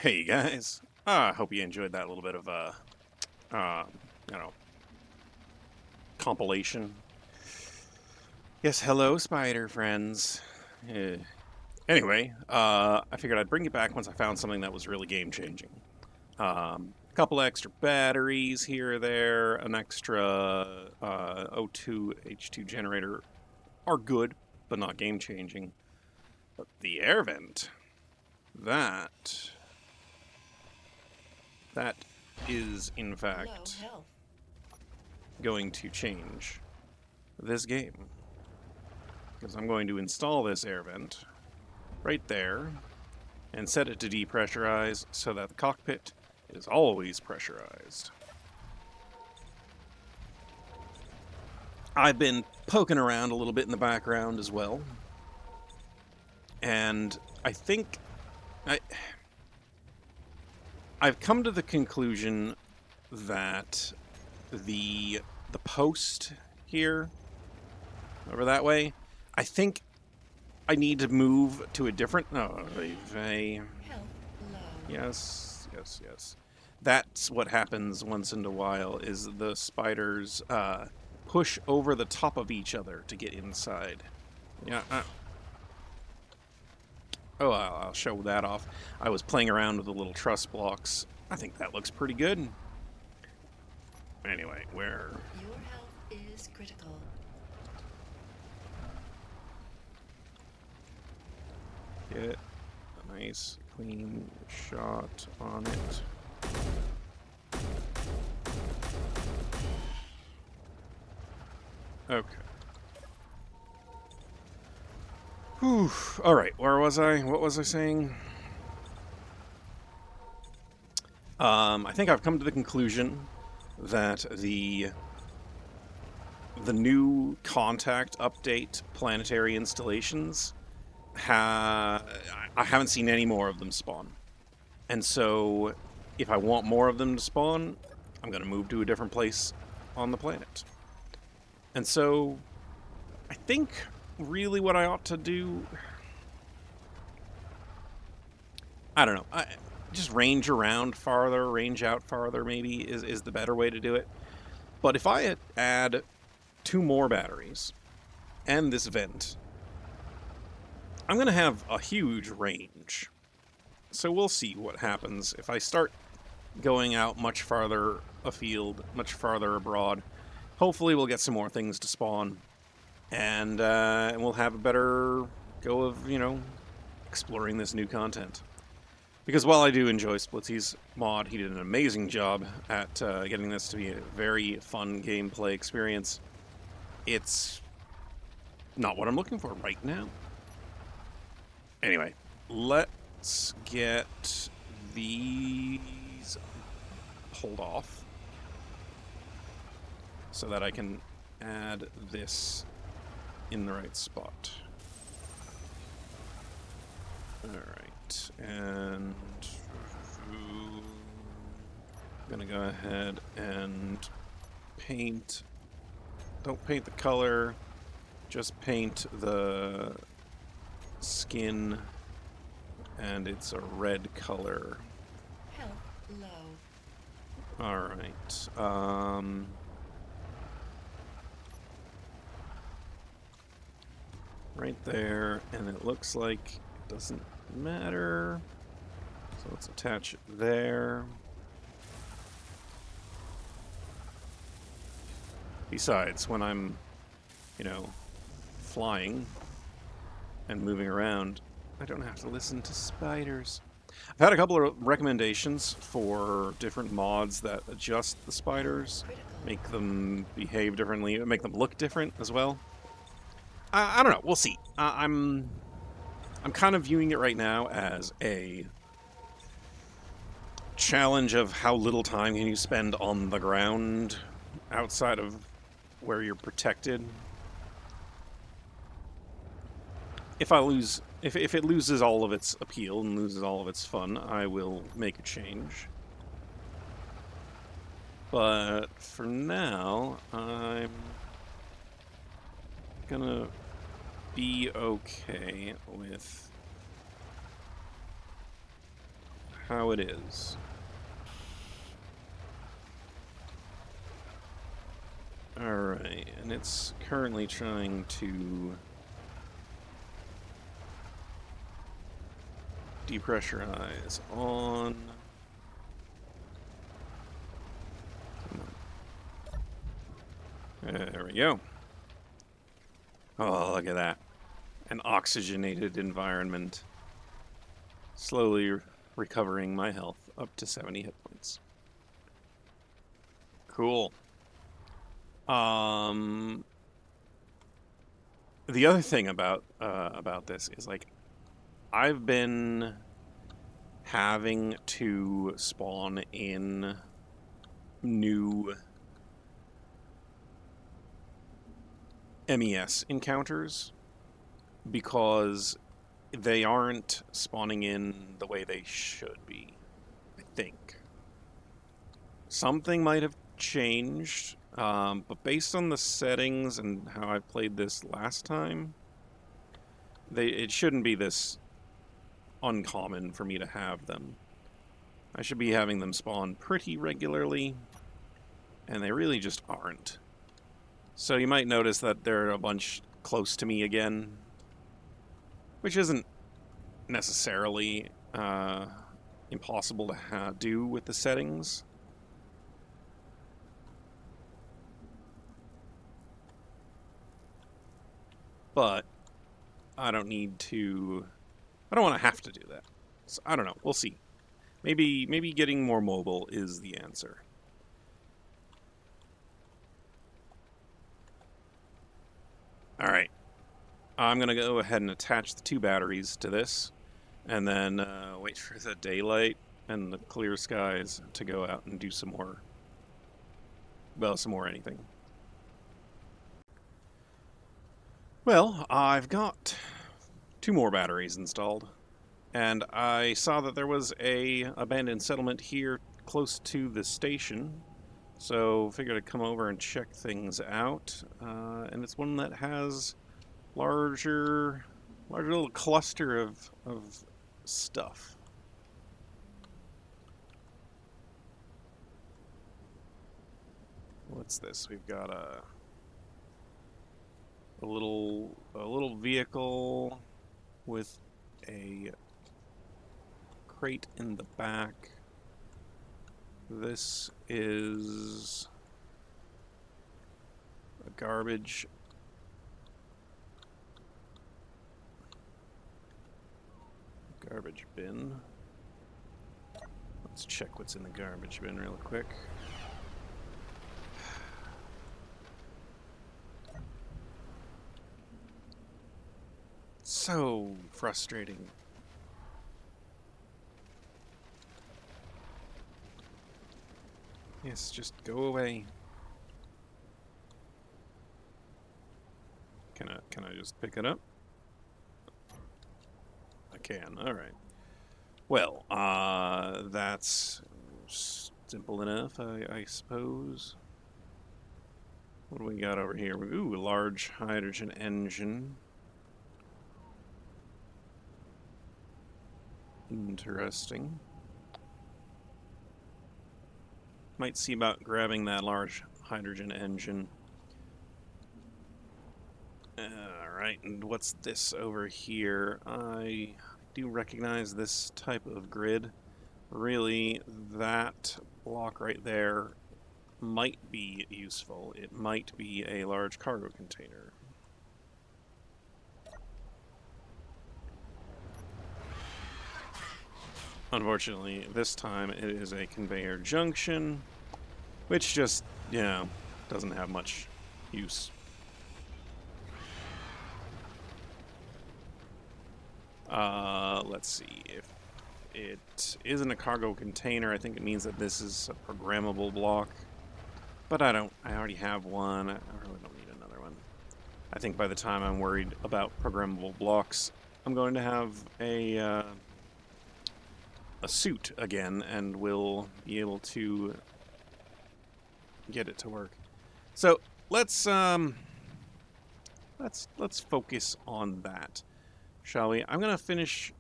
Hey guys, I hope you enjoyed that little bit of uh, you know, compilation. Yes, hello, spider friends. Eh. Anyway, I figured I'd bring you back once I found something that was really game changing. A couple extra batteries here or there, an extra O2 H2 generator are good, but not game changing. But the air vent, that that is in Low fact health. going to change this game. Because I'm going to install this air vent right there and set it to depressurize so that the cockpit is always pressurized. I've been poking around a little bit in the background as well. And I think I, I've come to the conclusion that the post here over that way, I think I need to move to a different. No, Health low. yes. That's what happens once in a while. Is the spiders push over the top of each other to get inside? Yeah. Oh, I'll show that off. I was playing around with the little truss blocks. I think that looks pretty good. Anyway, where? Your health is critical. Get a nice clean shot on it. Okay. Whew. All right, where was I? What was I saying? I think I've come to the conclusion that the new contact update planetary installations I haven't seen any more of them spawn. And so if I want more of them to spawn, I'm going to move to a different place on the planet. And so I think really what I ought to do, I don't know. Just range around farther, range out farther maybe is the better way to do it. But if I add 2 more batteries and this vent, I'm going to have a huge range. So we'll see what happens if I start going out much farther afield, much farther abroad. Hopefully we'll get some more things to spawn, and we'll have a better go of, exploring this new content. Because while I do enjoy Splitsy's mod, he did an amazing job at getting this to be a very fun gameplay experience. It's not what I'm looking for right now. Anyway, let's get these pulled off so that I can add this in the right spot. Alright, and I'm gonna go ahead and paint. Don't paint the color, just paint the skin, and it's a red color. Health low. Alright, right there, and it looks like it doesn't matter, so let's attach it there. Besides, when I'm, flying and moving around, I don't have to listen to spiders. I've had a couple of recommendations for different mods that adjust the spiders, Critical. make them behave differently, make them look different as well. I don't know. We'll see. I'm kind of viewing it right now as a challenge of how little time can you spend on the ground outside of where you're protected. If it loses all of its appeal and loses all of its fun, I will make a change. But for now, I'm gonna be okay with how it is. Alright, and it's currently trying to depressurize on... There we go. Oh, look at that. An oxygenated environment. Slowly recovering my health up to 70 hit points. Cool. The other thing about this is, like, I've been having to spawn in new MES encounters because they aren't spawning in the way they should be, I think. Something might have changed, but based on the settings and how I played this last time, it shouldn't be this uncommon for me to have them. I should be having them spawn pretty regularly, and they really just aren't. So you might notice that they're a bunch close to me again, which isn't necessarily impossible to do with the settings. But I don't need to... I don't want to have to do that. So, I don't know. We'll see. Maybe getting more mobile is the answer. Alright. I'm going to go ahead and attach the 2 batteries to this, and then wait for the daylight and the clear skies to go out and do some more... well, some more anything. Well, I've got 2 more batteries installed, and I saw that there was a abandoned settlement here close to the station, so figured I'd come over and check things out. And it's one that has larger little cluster of stuff. What's this? We've got a little vehicle with a crate in the back. This is a garbage bin. Let's check what's in the garbage bin real quick. So frustrating. Yes, just go away. Can I just pick it up? I can. All right. Well, that's simple enough, I suppose. What do we got over here? Ooh, a large hydrogen engine. Interesting. Might see about grabbing that large hydrogen engine. Alright, and what's this over here? I do recognize this type of grid. Really, that block right there might be useful. It might be a large cargo container. Unfortunately, this time it is a conveyor junction, which just, you know, doesn't have much use. Let's see. If it isn't a cargo container, I think it means that this is a programmable block. But I already have one. I really don't need another one. I think by the time I'm worried about programmable blocks, I'm going to have a suit again, and we'll be able to get it to work. So let's focus on that, shall we? I'm gonna finish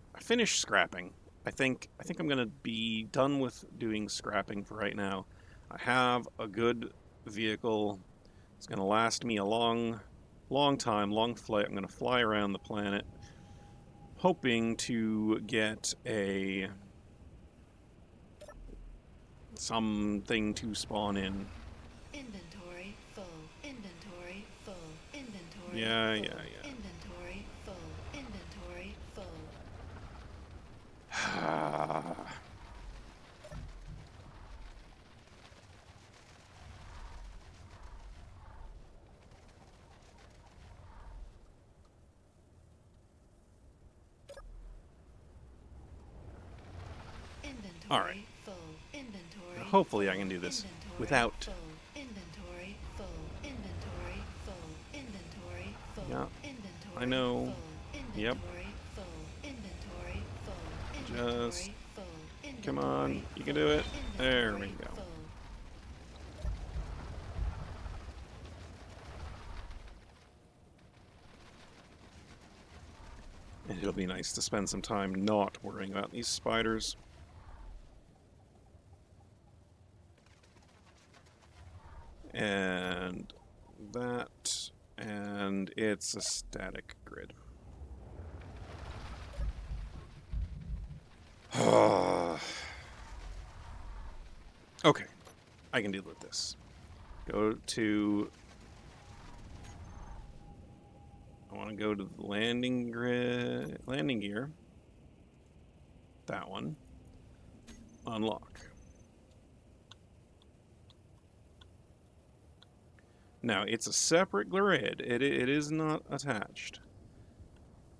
scrapping, I think I'm gonna be done with doing scrapping for right now. I have a good vehicle. It's gonna last me a long time, long flight. I'm gonna fly around the planet, hoping to get a something to spawn in. Inventory full. Inventory full. Inventory Yeah, full. yeah, yeah. Inventory full. Inventory full. All right. Inventory full. Inventory Hopefully I full. can do this Inventory without. full. Inventory full. Inventory full. Inventory full. Yeah, I Inventory know. full. Yep. Inventory full. Inventory full. Just Inventory full. come Inventory on. You can full. do it. There we Inventory go. full. And it'll be nice to spend some time not worrying about these spiders. And that, and it's a static grid. Okay, I can deal with this. Go to... I want to go to the landing gear. That one. Unlock. Now, it's a separate grid. It is not attached.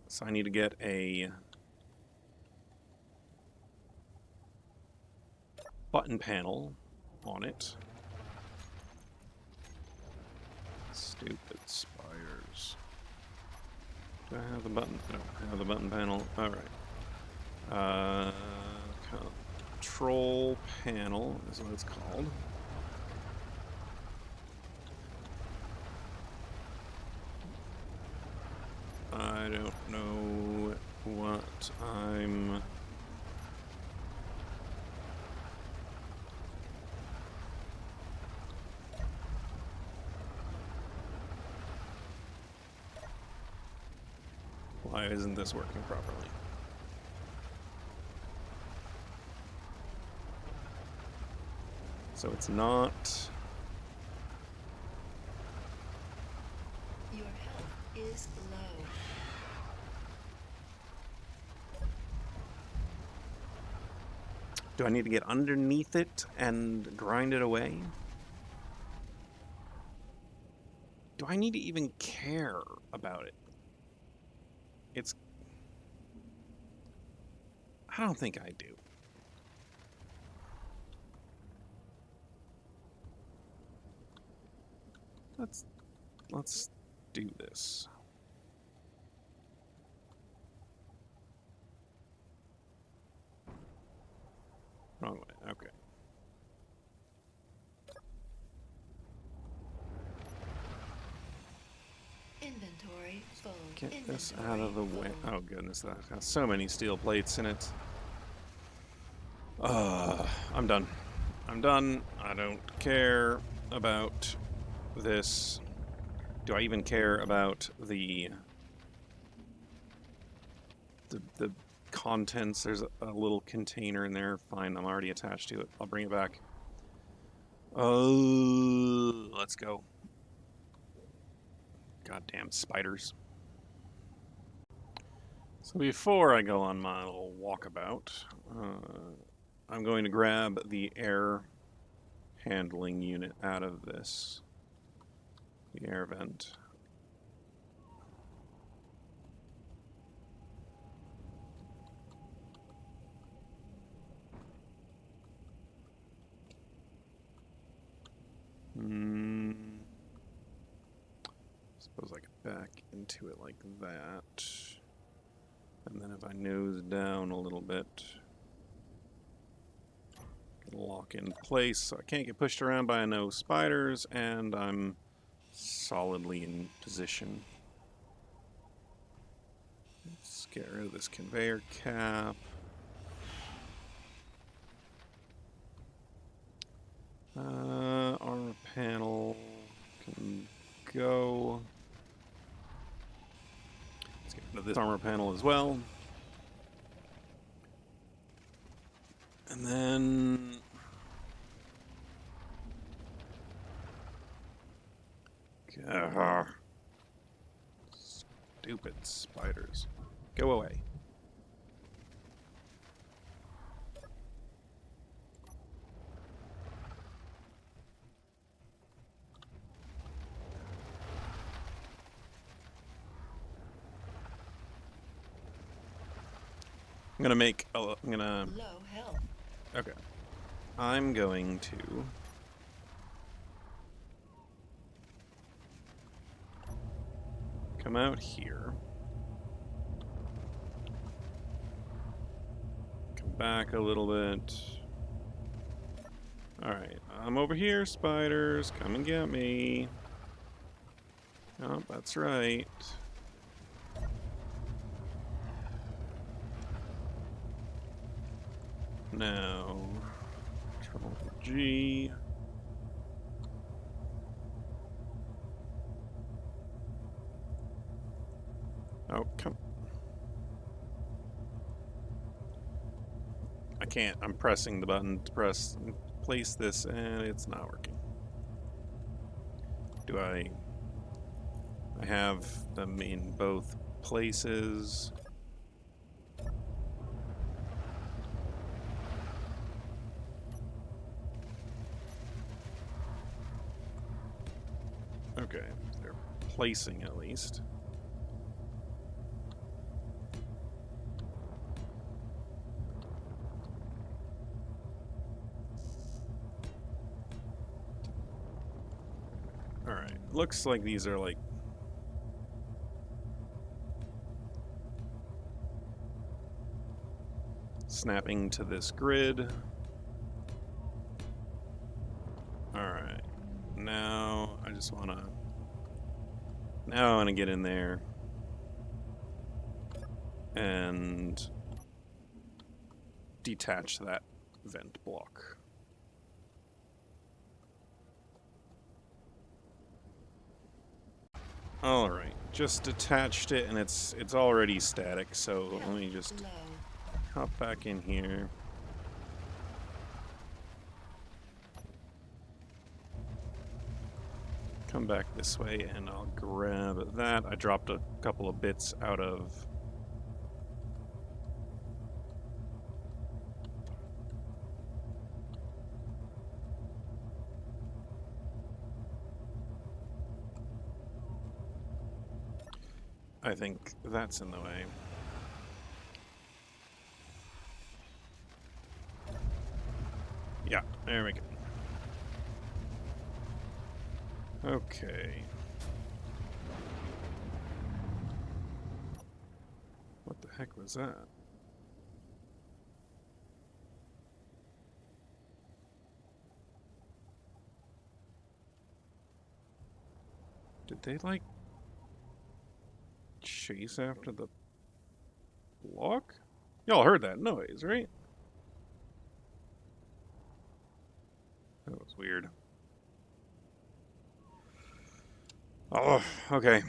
So I need to get a button panel on it. Stupid spiders. Do I have the button? No, I have the button panel. Alright. Control panel is what it's called. I don't know what I'm... Why isn't this working properly? So it's not... Your health is low. Do I need to get underneath it and grind it away? Do I need to even care about it? It's... I don't think I do. Let's do this. Wrong way, okay. Inventory full. Get this out of the way. Oh goodness, that has so many steel plates in it. I'm done. I'm done. I don't care about this. Do I even care about the contents? There's a little container in there. Fine, I'm already attached to it. I'll bring it back. Oh, let's go. Goddamn spiders. So before I go on my little walkabout, I'm going to grab the air handling unit out of this. The air vent. Suppose I could back into it like that. And then if I nose down a little bit, lock in place so I can't get pushed around by no spiders, and I'm solidly in position. Let's get rid of this conveyor cap. Armor panel can go. Let's get rid of this armor panel as well. And then stupid spiders. Go away. I'm gonna Low health. okay. I'm going to come out here. Come back a little bit. Alright, I'm over here, spiders. Come and get me. Oh, that's right. Now, Control G. Oh, come. I can't. I'm pressing the button to place this, and it's not working. Do I have them in both places? Okay, they're placing at least. Alright, looks like these are like snapping to this grid. Alright, now I just want to... Now I want to get in there and detach that vent block. Alright, just detached it and it's already static, so let me just Low. hop back in here. Come back this way and I'll grab that. I dropped a couple of bits out of... I think that's in the way. Yeah, there we go. Okay. What the heck was that? Did they, like, chase after the block? Y'all heard that noise, right? That was weird. Oh, okay.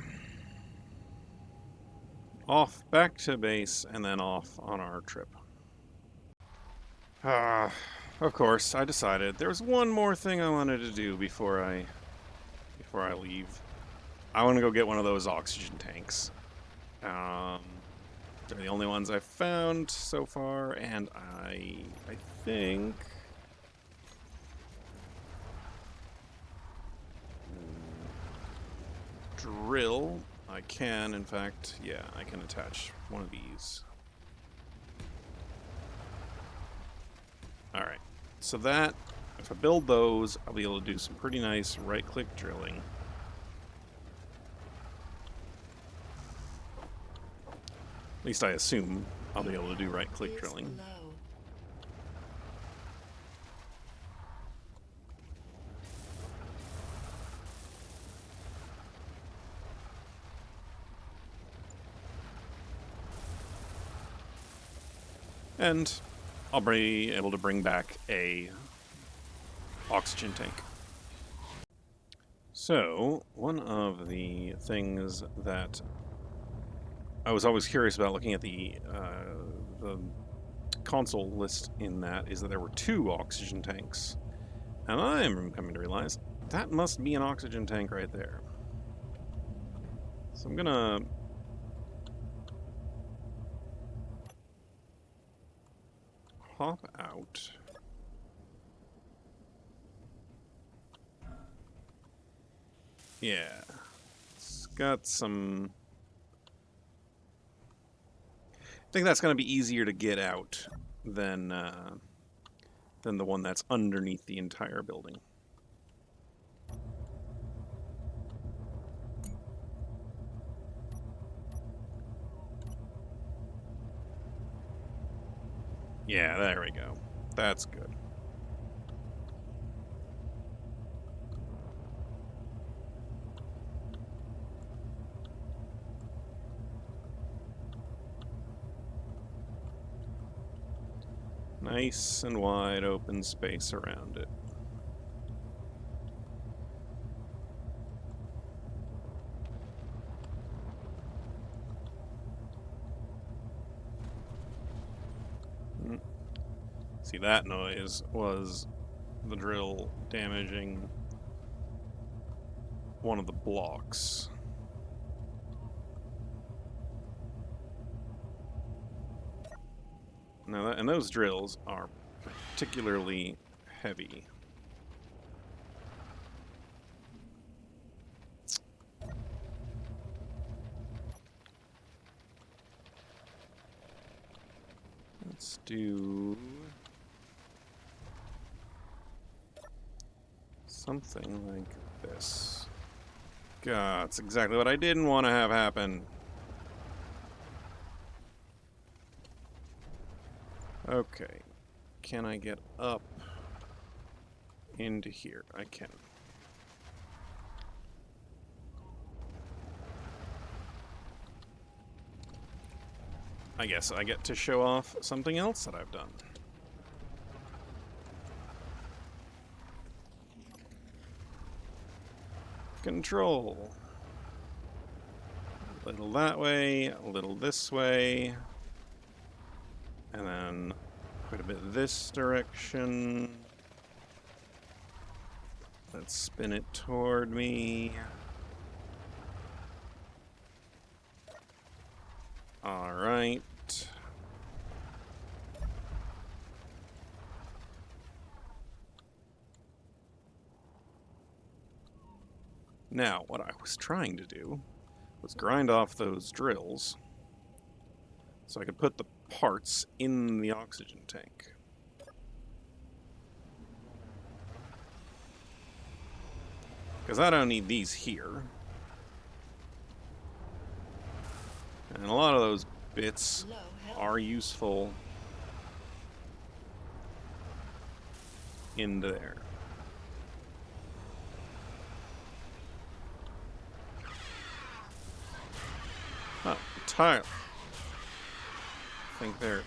Off back to base and then off on our trip. Of course, I decided there was one more thing I wanted to do before I leave. I want to go get one of those oxygen tanks. They're the only ones I've found so far, and I think drill. I can, in fact, yeah, I can attach one of these. Alright, so that, if I build those, I'll be able to do some pretty nice right-click drilling. At least I assume I'll be able to do right-click drilling. Low. And I'll be able to bring back a oxygen tank. So, one of the things that I was always curious about looking at the console list in that is that there were 2 oxygen tanks. And I'm coming to realize that must be an oxygen tank right there. So I'm gonna hop out. Yeah. It's got some... I think that's gonna be easier to get out than the one that's underneath the entire building. Yeah, there we go. That's good. Nice and wide open space around it. See, that noise was the drill damaging one of the blocks. Now, and those drills are particularly heavy. Let's do something like this. God, that's exactly what I didn't want to have happen. Okay, can I get up into here? I can. I guess I get to show off something else that I've done. Control. A little that way, a little this way, and then quite a bit this direction. Let's spin it toward me. All right. Now, what I was trying to do was grind off those drills so I could put the parts in the oxygen tank. Because I don't need these here. And a lot of those bits are useful into there. Oh, tile. I think they're...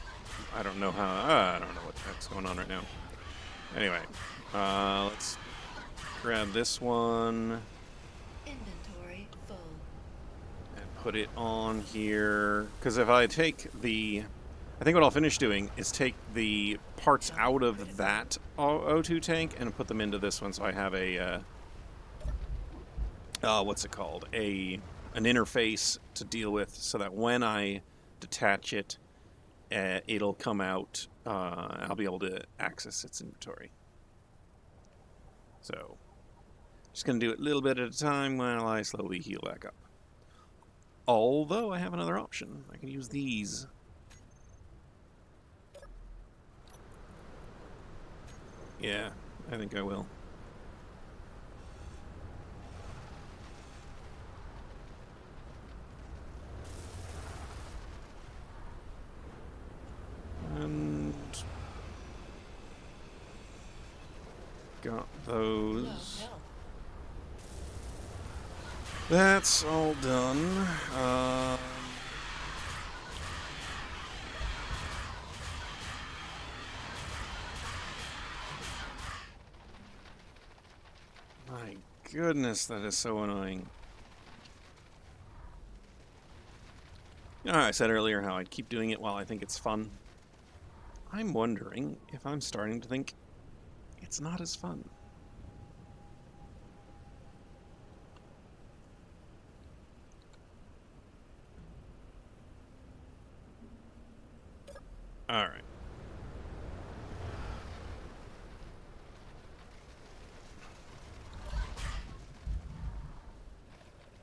I don't know how... I don't know what the heck's going on right now. Anyway, let's grab this one. Inventory full. And put it on here. Because if I take the... I think what I'll finish doing is take the parts out of that O2 tank and put them into this one so I have a... what's it called? An interface to deal with so that when I detach it, it'll come out. I'll be able to access its inventory. So, just going to do it a little bit at a time while I slowly heal back up. Although I have another option. I can use these. Yeah, I think I will. And got those. That's all done. goodness, that is so annoying. I said earlier how I'd keep doing it while I think it's fun. I'm wondering if I'm starting to think it's not as fun. Alright.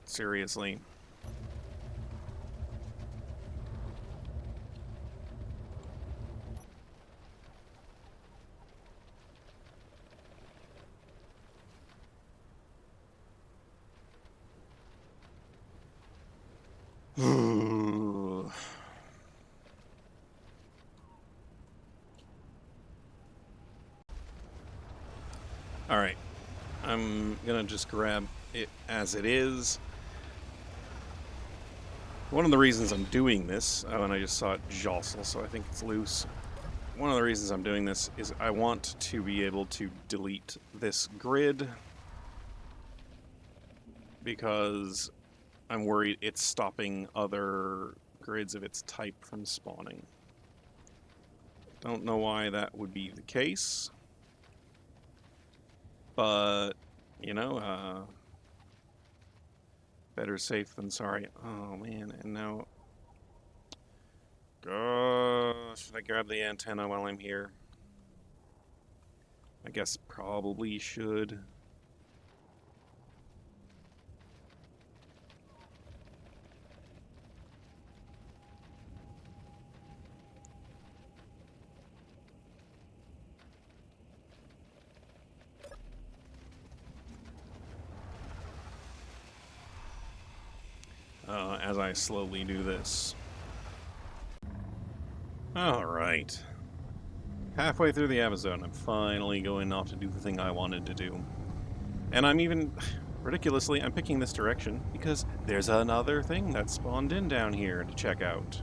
Seriously. Alright. I'm gonna just grab it as it is. One of the reasons I'm doing this, oh, and I just saw it jostle, so I think it's loose. One of the reasons I'm doing this is I want to be able to delete this grid because I'm worried it's stopping other grids of its type from spawning. Don't know why that would be the case, but, you know, better safe than sorry. Oh, man, and now... should I grab the antenna while I'm here? I guess probably should. As I slowly do this. Alright. Halfway through the Amazon, I'm finally going off to do the thing I wanted to do. And I'm even, ridiculously, I'm picking this direction because there's another thing that spawned in down here to check out.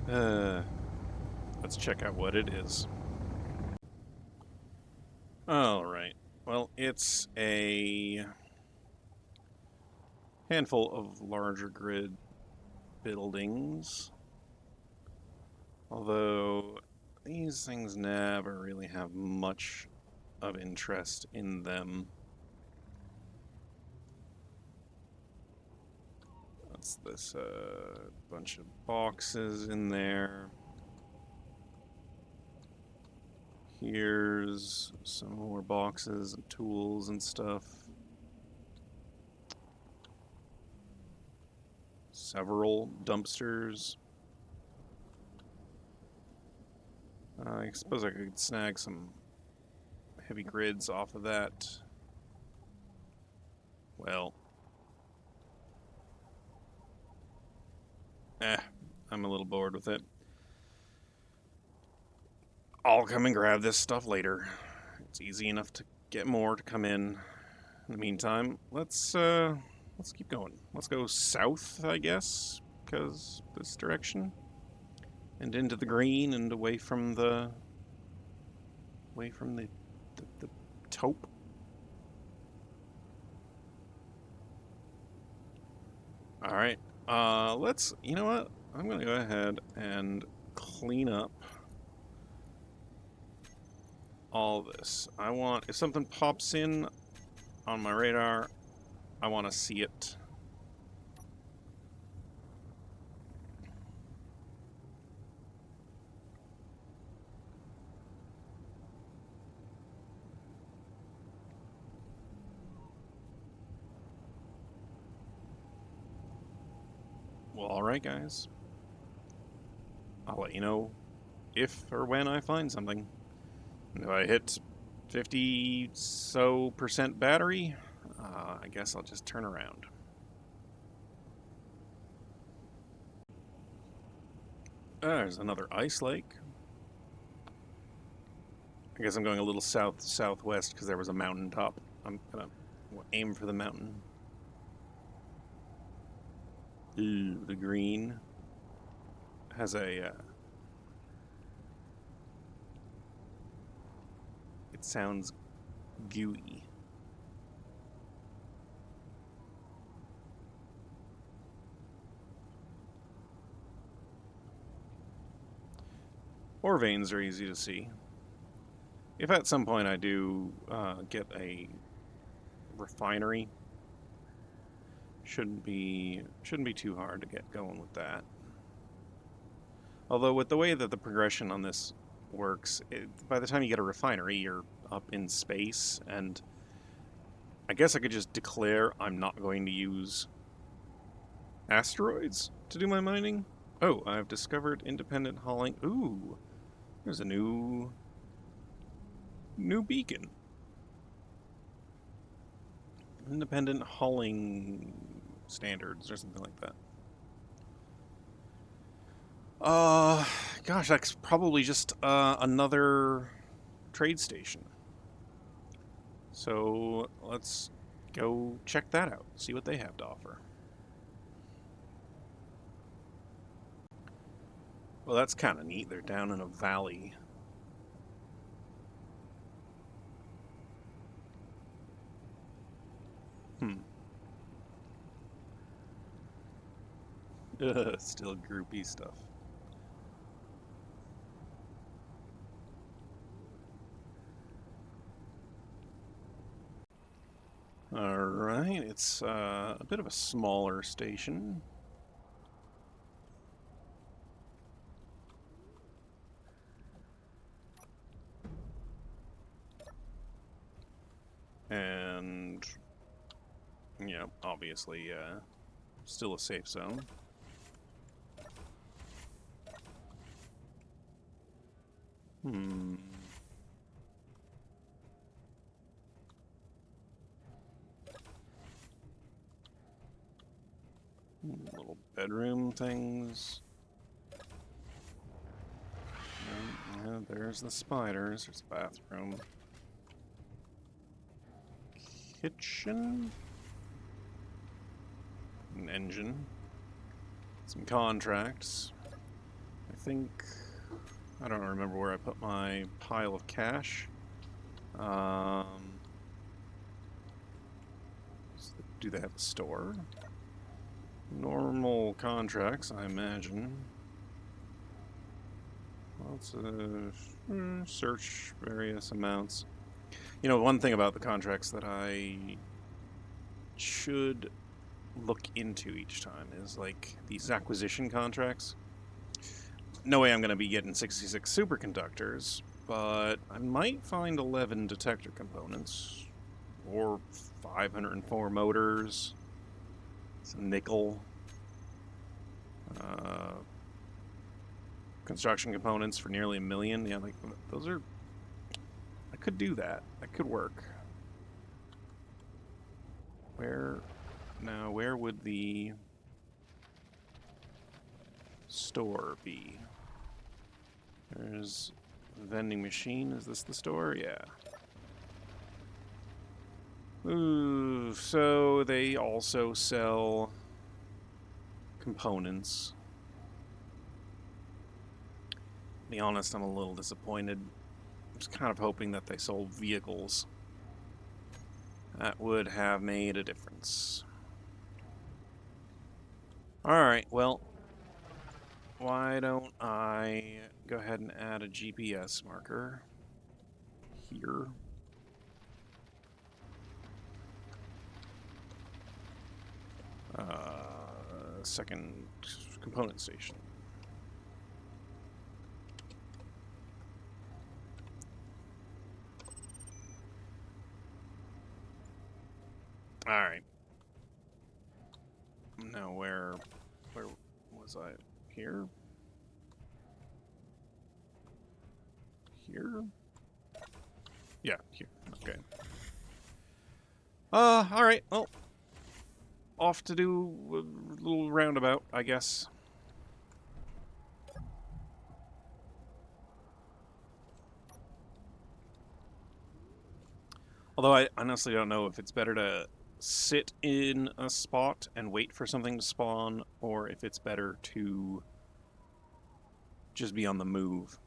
Let's check out what it is. Alright. Well, it's a handful of larger grid buildings. Although these things never really have much of interest in them. What's this? Bunch of boxes in there. Here's some more boxes and tools and stuff. Several dumpsters. I suppose I could snag some heavy grids off of that. Well. I'm a little bored with it. I'll come and grab this stuff later. It's easy enough to get more to come in. In the meantime, let's keep going. Let's go south, I guess, because this direction. And into the green and away from the taupe. Alright. You know what? I'm gonna go ahead and clean up all this. If something pops in on my radar, I want to see it. Well, alright guys. I'll let you know if or when I find something. If I hit 50% battery, I guess I'll just turn around. There's another ice lake. I guess I'm going a little southwest because there was a mountain top. I'm gonna aim for the mountain. Ooh, the green has a it sounds gooey. Ore veins are easy to see. If at some point I do get a refinery, shouldn't be too hard to get going with that. Although with the way that the progression on this works, by the time you get a refinery, you're up in space, and I guess I could just declare I'm not going to use asteroids to do my mining. Oh, I've discovered independent hauling. Ooh, there's a new beacon. Independent hauling standards or something like that. Gosh, that's probably just another trade station. So let's go check that out, see what they have to offer. Well, that's kind of neat. They're down in a valley. Still groupie stuff. Alright, it's a bit of a smaller station. And, yeah, obviously, still a safe zone. Little bedroom things. Yeah, there's the spiders. There's a bathroom. Kitchen. An engine. Some contracts. I don't remember where I put my pile of cash. Do they have a store? Normal contracts, I imagine. Let's search various amounts. You know, one thing about the contracts that I should look into each time is like these acquisition contracts. No way I'm going to be getting 66 superconductors, but I might find 11 detector components, or 504 motors, some nickel, construction components for nearly $1 million. Yeah, like those are. I could do that. That could work. Where would the store be? There's a vending machine. Is this the store? Yeah. Ooh, so they also sell components. To be honest, I'm a little disappointed. I was kind of hoping that they sold vehicles. That would have made a difference. Alright, well, why don't I go ahead and add a GPS marker here. Second component station. Alright. Now where was I? Here? Here? Yeah, here. Okay. Alright, well. Off to do a little roundabout, I guess. Although I honestly don't know if it's better to sit in a spot and wait for something to spawn, or if it's better to just be on the move.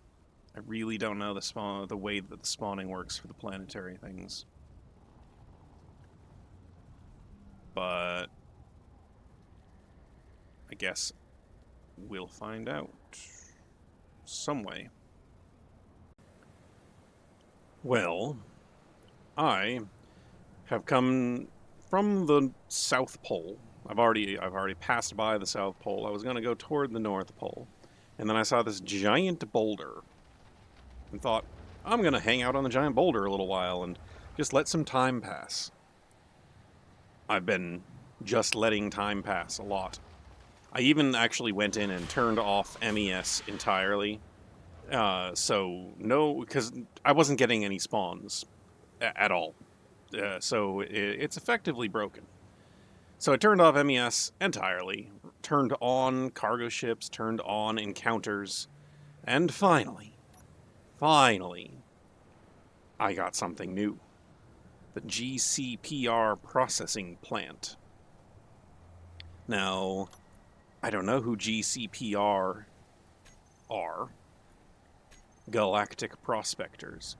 I really don't know the way that the spawning works for the planetary things. But I guess we'll find out some way. Well, I have come from the South Pole. I've already passed by the South Pole. I was going to go toward the North Pole, and then I saw this giant boulder and thought, I'm going to hang out on the giant boulder a little while and just let some time pass. I've been just letting time pass a lot. I even actually went in and turned off MES entirely. So no, because I wasn't getting any spawns at all. So it's effectively broken. So I turned off MES entirely, turned on cargo ships, turned on encounters, and finally, I got something new. The GCPR processing plant. Now, I don't know who GCPR are. Galactic Prospectors.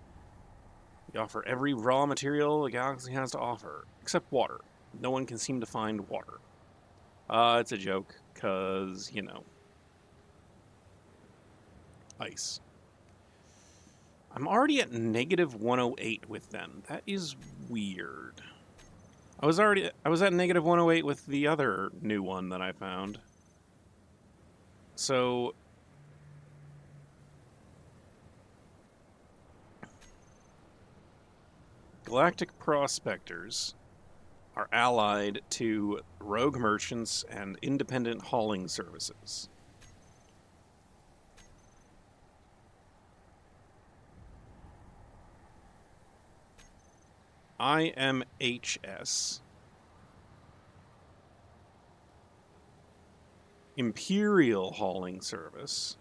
They offer every raw material the galaxy has to offer, except water. No one can seem to find water. It's a joke, because, ice. I'm already at negative 108 with them. That is weird. I was at negative 108 with the other new one that I found. So Galactic Prospectors are allied to rogue merchants and independent hauling services. IMHS, Imperial Hauling Service,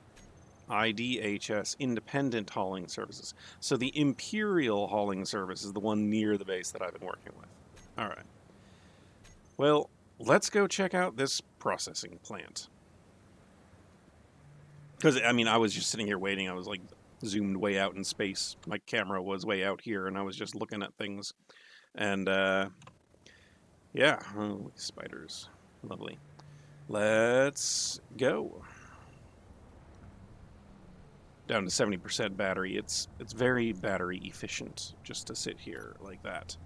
IDHS, Independent Hauling Services. So the Imperial Hauling Service is the one near the base that I've been working with. All right. Well, let's go check out this processing plant. Because, I was just sitting here waiting. I was like zoomed way out in space. My camera was way out here, and I was just looking at things. And, yeah, oh, spiders. Lovely. Let's go. Down to 70% battery. It's very battery efficient just to sit here like that.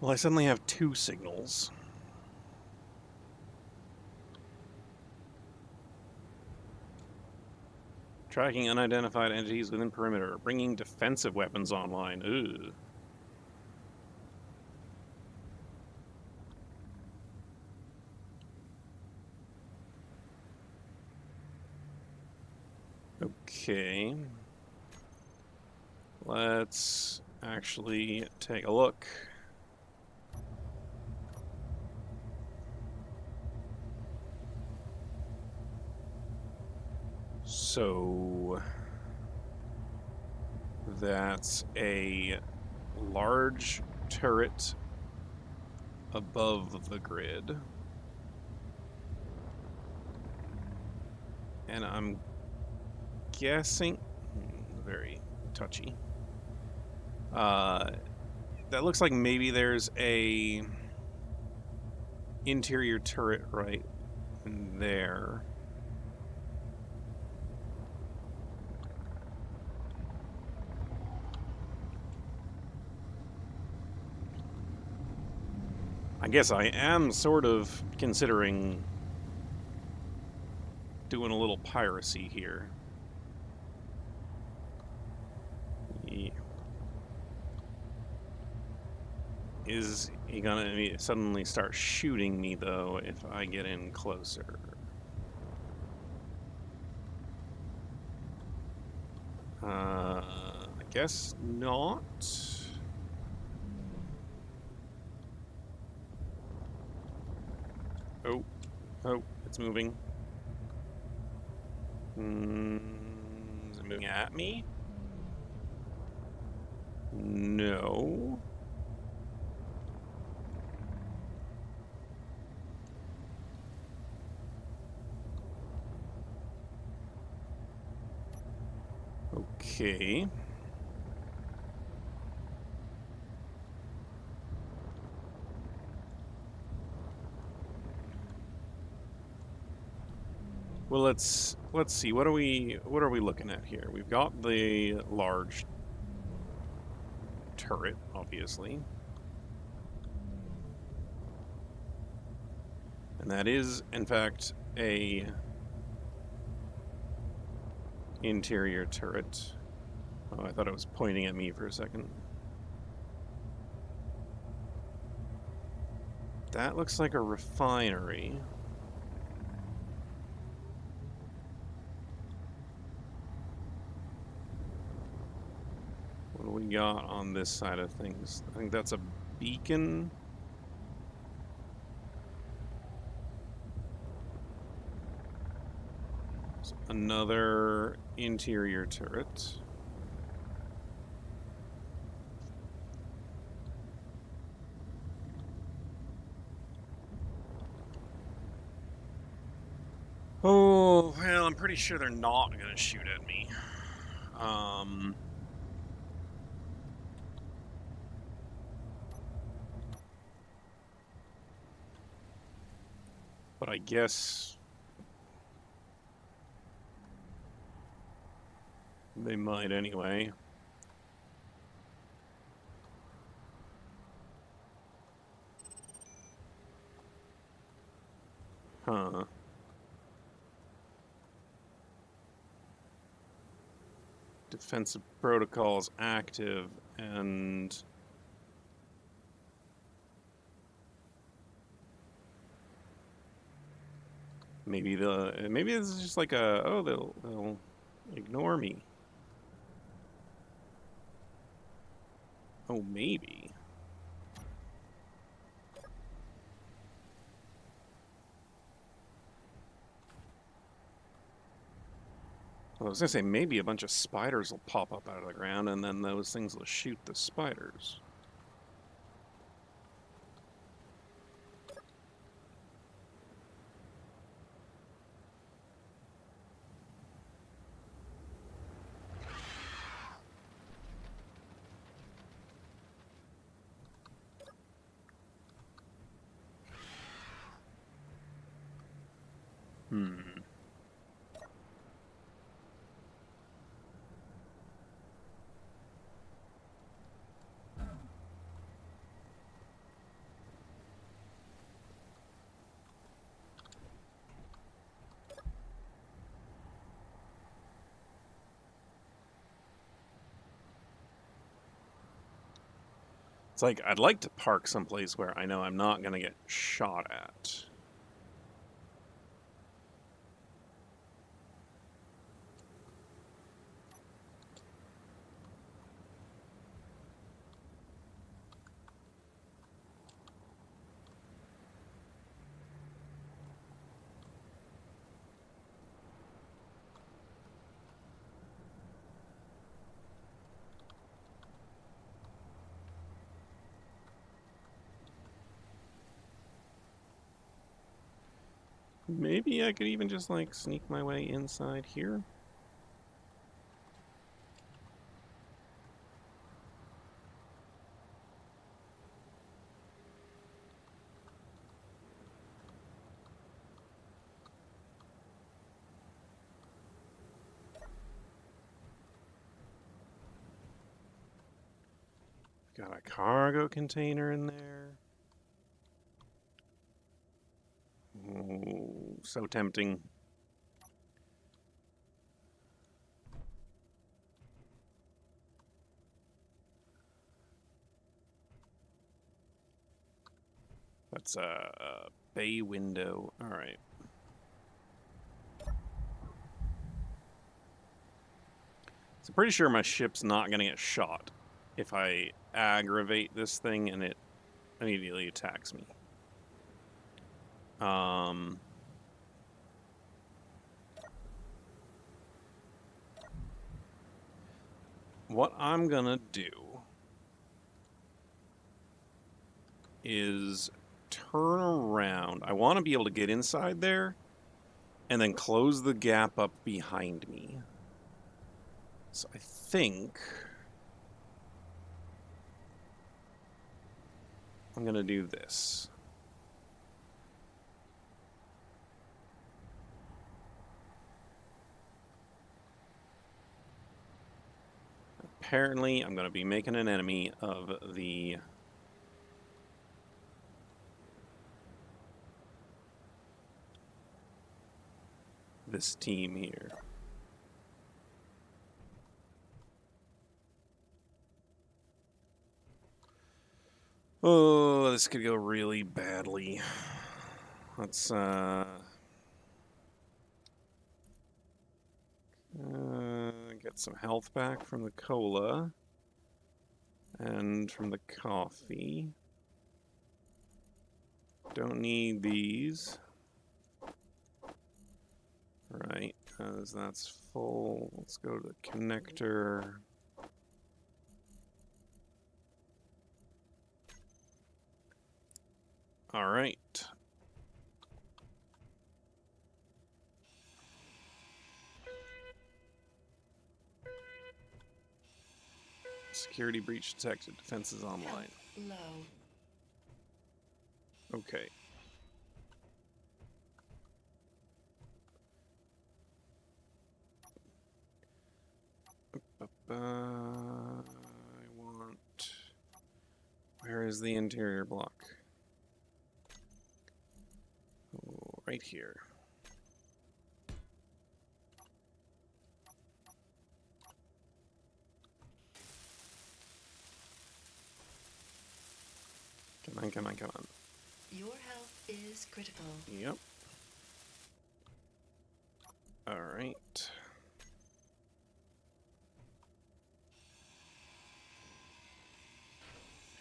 Well, I suddenly have 2 signals. Tracking unidentified entities within perimeter. Bringing defensive weapons online. Ugh. Okay. Let's actually take a look. So that's a large turret above the grid. And I'm guessing, very touchy. That looks like maybe there's a interior turret right there. I guess I am sort of considering doing a little piracy here. Yeah. Is he gonna suddenly start shooting me, though, if I get in closer? I guess not. Oh, it's moving. Is it moving at me? No. Okay. Well, let's see. What are we looking at here? We've got the large turret, obviously. And that is, in fact, a interior turret. Oh, I thought it was pointing at me for a second. That looks like a refinery. What do we got on this side of things? I think that's a beacon. Another interior turret. Oh, well, I'm pretty sure they're not going to shoot at me. But I guess they might anyway. Huh. Defensive protocols active and maybe this is just like a they'll ignore me. Oh, maybe. Well, I was gonna say maybe a bunch of spiders will pop up out of the ground and then those things will shoot the spiders. Hmm. It's like I'd like to park someplace where I know I'm not gonna get shot at. Maybe I could even just like sneak my way inside here. Got a cargo container in there. Oh, so tempting. That's a bay window. All right. So pretty sure my ship's not gonna get shot if I aggravate this thing and it immediately attacks me. Um, what I'm gonna do is turn around. I want to be able to get inside there and then close the gap up behind me. So I think I'm gonna do this. apparently I'm going to be making an enemy of this team here. Oh, this could go really badly. Let's get some health back from the cola and from the coffee. Don't need these. Right, as that's full, let's go to the connector. All right. Security breach detected. Defenses online. Low. Okay. I want... Where is the interior block? Oh, right here. Come on, come on, come on. Your health is critical. Yep. All right.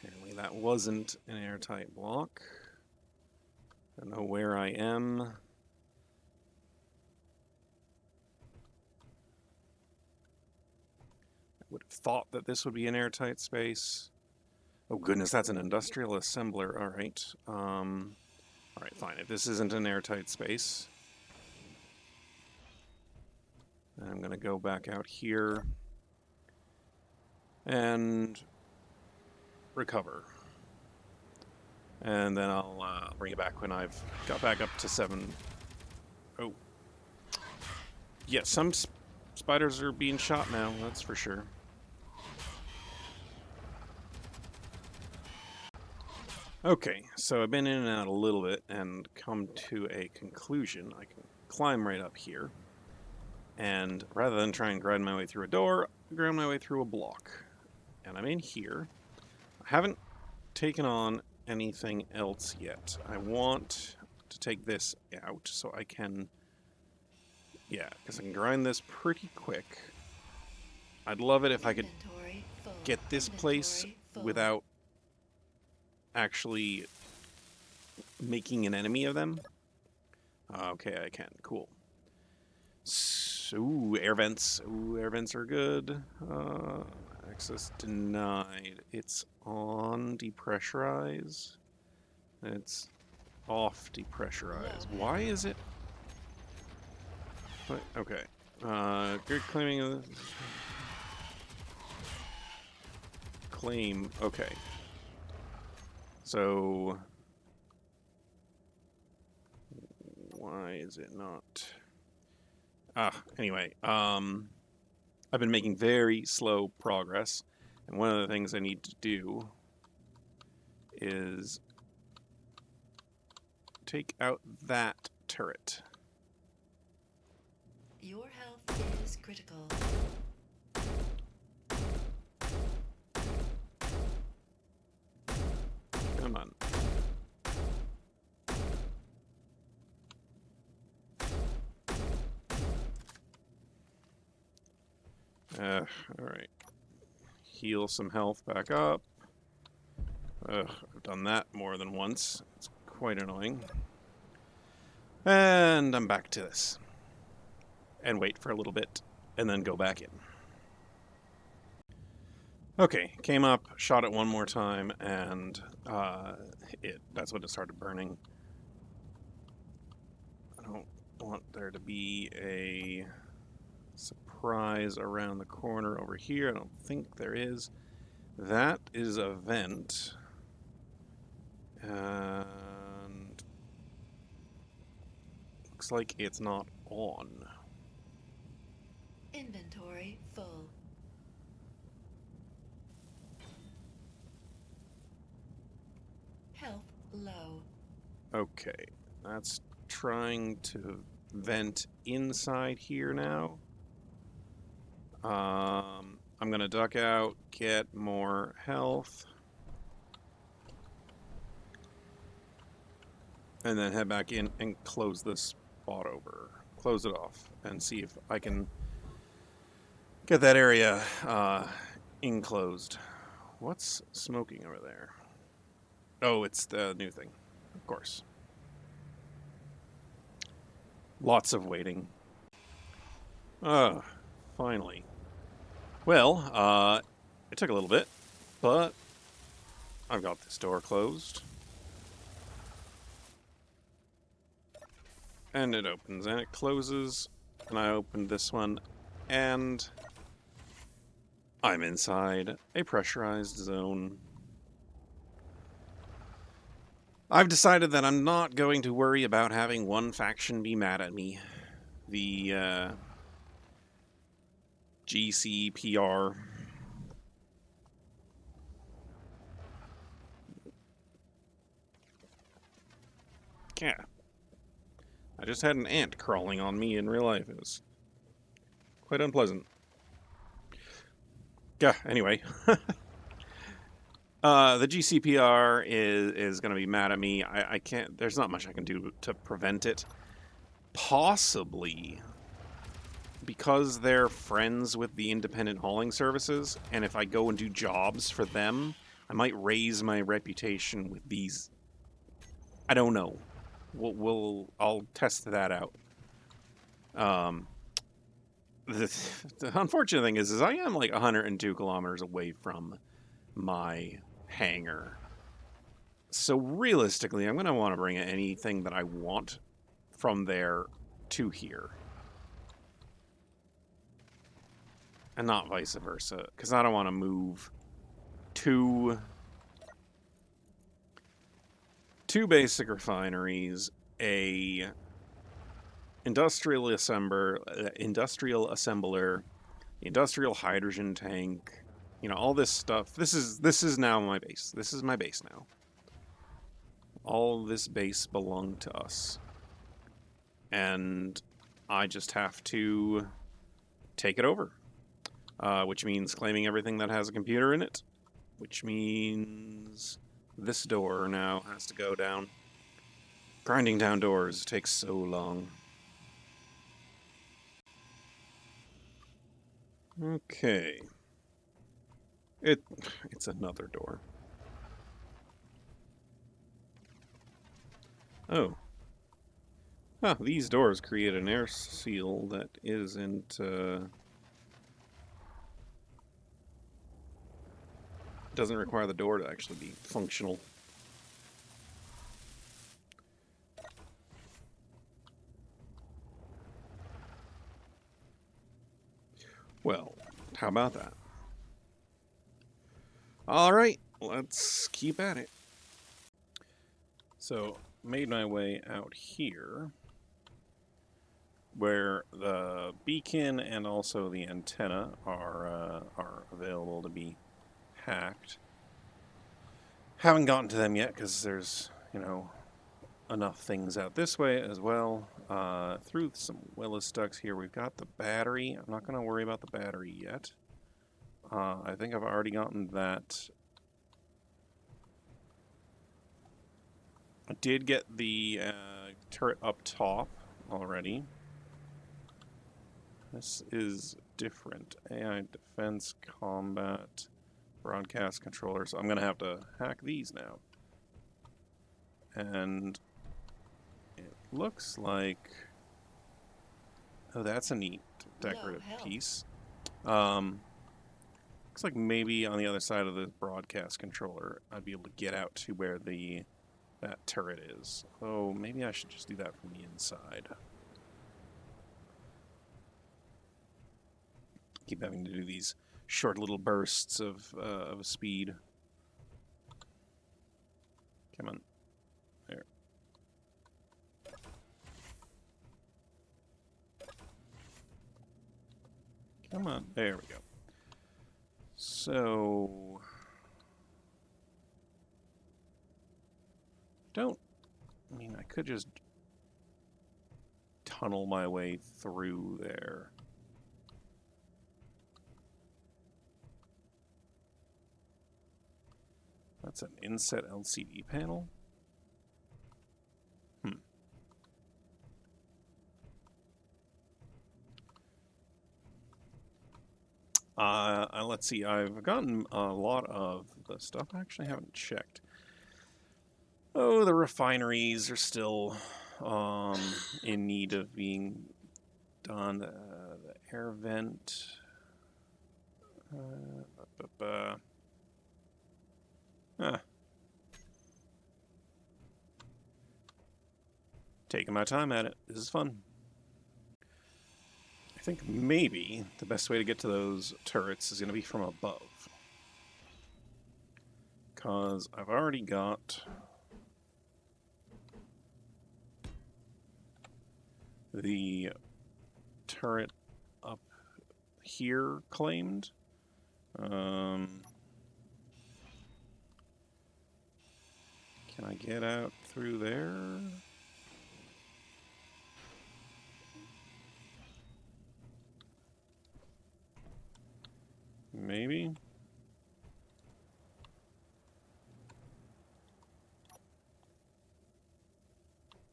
Apparently that wasn't an airtight block. Don't know where I am. I would have thought that this would be an airtight space. Oh goodness, that's an industrial assembler. All right. All right, fine. If this isn't an airtight space, then I'm going to go back out here and recover. And then I'll bring it back when I've got back up to 7. Oh. Yeah, some spiders are being shot now, that's for sure. Okay, so I've been in and out a little bit and come to a conclusion. I can climb right up here. And rather than try and grind my way through a door, I grind my way through a block. And I'm in here. I haven't taken on anything else yet. I want to take this out so I can... Yeah, because I can grind this pretty quick. I'd love it if I could get this place without actually making an enemy of them. Okay, I can. Cool. So, air vents. Ooh, air vents are good. Access denied. It's on depressurize. It's off depressurize. Why is it? What? Okay. Good claiming of this. Claim. Okay. So, why is it not? Anyway, I've been making very slow progress, and one of the things I need to do is take out that turret. Your health is critical. Come on. Alright. Heal some health back up. I've done that more than once. It's quite annoying. And I'm back to this. And wait for a little bit, and then go back in. Okay, came up, shot it one more time, and that's when it started burning. I don't want there to be a surprise around the corner over here. I don't think there is. That is a vent. And looks like it's not on. Inventory full. Okay, that's trying to vent inside here now. I'm gonna duck out, get more health, and then head back in and close this spot over. Close it off and see if I can get that area enclosed. What's smoking over there? Oh, it's the new thing, of course. Lots of waiting. Finally. Well, it took a little bit, but I've got this door closed. And it opens, and it closes, and I opened this one, and I'm inside a pressurized zone. I've decided that I'm not going to worry about having one faction be mad at me. The GCPR. Yeah. I just had an ant crawling on me in real life. It was quite unpleasant. Yeah, anyway. The GCPR is going to be mad at me. I can't... There's not much I can do to prevent it. Possibly because they're friends with the independent hauling services, and if I go and do jobs for them, I might raise my reputation with these. I don't know. I'll test that out. The unfortunate thing is I am like 102 kilometers away from my hangar. So realistically, I'm going to want to bring anything that I want from there to here. And not vice versa, because I don't want to move two basic refineries, a industrial assembler, industrial hydrogen tank, you know, all this stuff. This is now my base. This is my base now. All this base belonged to us. And I just have to take it over. Which means claiming everything that has a computer in it. Which means this door now has to go down. Grinding down doors takes so long. Okay. It's another door. Oh. Huh, these doors create an air seal that isn't, doesn't require the door to actually be functional. Well, how about that? Alright, let's keep at it. So, made my way out here, where the beacon and also the antenna are available to be hacked. Haven't gotten to them yet because there's, you know, enough things out this way as well. Through some Willis ducts here, we've got the battery. I'm not going to worry about the battery yet. I think I've already gotten that. I did get the turret up top already. This is different. AI defense, combat, broadcast controllers. I'm going to have to hack these now. And it looks like... Oh, that's a neat decorative piece. Looks like maybe on the other side of the broadcast controller, I'd be able to get out to where that turret is. Oh, maybe I should just do that from the inside. Keep having to do these short little bursts of speed. Come on. There. Come on. There we go. So... I mean, could just tunnel my way through there. That's an inset LCD panel. Let's see, I've gotten a lot of the stuff I actually haven't checked. Oh, the refineries are still in need of being done. The air vent. Taking my time at it. This is fun. I think maybe the best way to get to those turrets is going to be from above. Because I've already got the turret up here claimed. Can I get out through there? Maybe.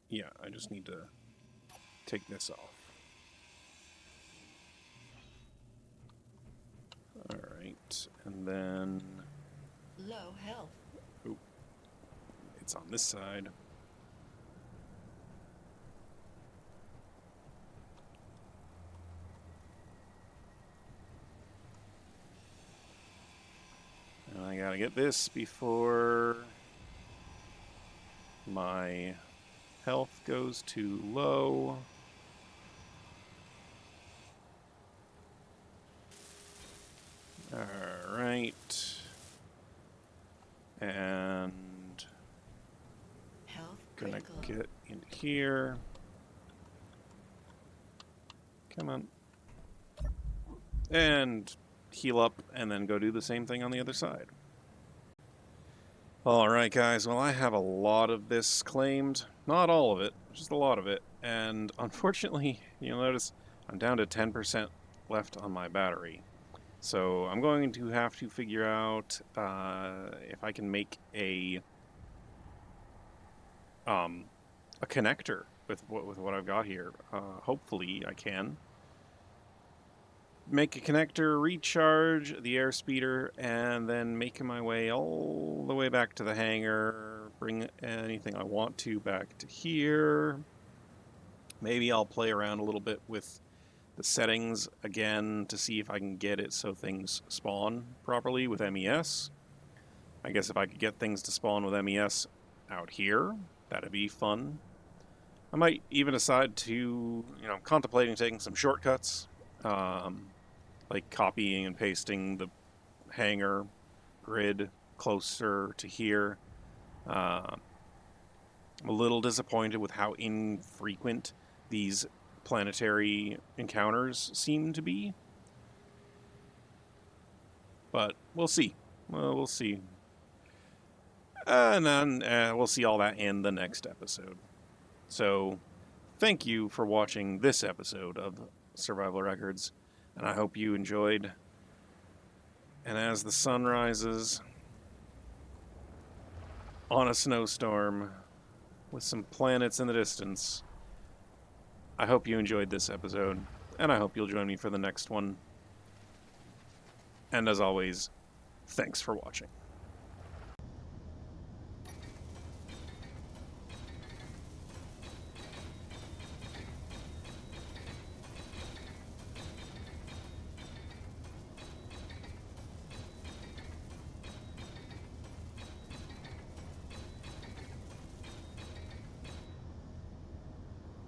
Yeah, I just need to take this off. Alright, and then... Low health. Oop. It's on this side. And I gotta get this before my health goes too low. Alright. And Health gonna critical. get in here. Come on. And heal up and then go do the same thing on the other side. Alright guys, well I have a lot of this claimed. Not all of it, just a lot of it. And unfortunately, you'll notice I'm down to 10% left on my battery. So I'm going to have to figure out if I can make a connector with what I've got here. Hopefully I can. Make a connector, recharge the airspeeder, and then making my way all the way back to the hangar, bring anything I want to back to here. Maybe I'll play around a little bit with the settings again to see if I can get it so things spawn properly with MES. I guess if I could get things to spawn with MES out here, that'd be fun. I might even decide to, contemplating taking some shortcuts. Like copying and pasting the hangar grid closer to here. I'm a little disappointed with how infrequent these planetary encounters seem to be. But we'll see. Well, we'll see. And then we'll see all that in the next episode. So, thank you for watching this episode of Survival Records. And I hope you enjoyed. And as the sun rises on a snowstorm with some planets in the distance, I hope you enjoyed this episode. And I hope you'll join me for the next one. And as always, thanks for watching.